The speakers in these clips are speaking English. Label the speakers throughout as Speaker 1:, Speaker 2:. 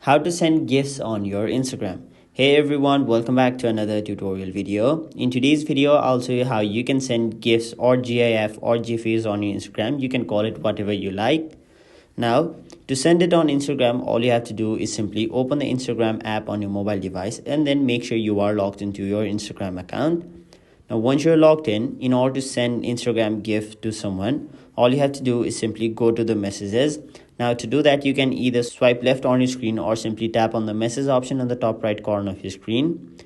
Speaker 1: How to send GIFs on your Instagram. Hey everyone, welcome back to another tutorial video. In today's video, I'll show you how you can send GIFs or GIF or GIFs on your Instagram. You can call it whatever you like. Now, to send it on Instagram, all you have to do is simply open the Instagram app on your mobile device and then make sure you are logged into your Instagram account. Now, once you're logged in order to send Instagram GIF to someone, all you have to do is simply go to the messages. Now, to do that, you can either swipe left on your screen or simply tap on the message option on the top right corner of your screen.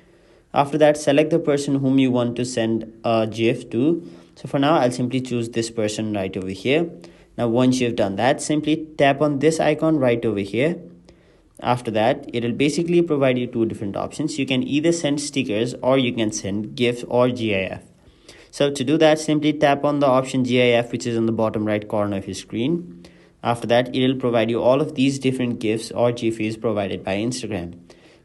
Speaker 1: After that, select the person whom you want to send a GIF to. So for now, I'll simply choose this person right over here. Now, once you've done that, simply tap on this icon right over here. After that, it will basically provide you two different options. You can either send stickers or you can send GIF or GIF. So to do that, simply tap on the option GIF, which is on the bottom right corner of your screen. After that, it will provide you all of these different GIFs or GIFs provided by Instagram.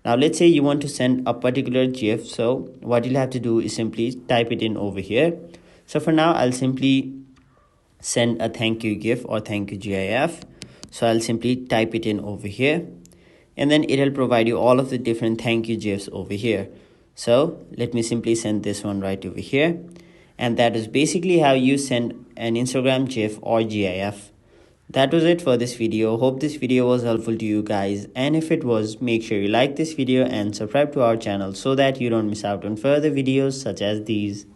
Speaker 1: Now, let's say you want to send a particular GIF. So what you'll have to do is simply type it in over here. So for now, I'll simply send a thank you GIF or thank you GIF. So I'll simply type it in over here. And then it'll provide you all of the different thank you GIFs over here. So let me simply send this one right over here. And that is basically how you send an Instagram GIF or GIF. That was it for this video. Hope this video was helpful to you guys. And if it was, make sure you like this video and subscribe to our channel so that you don't miss out on further videos such as these.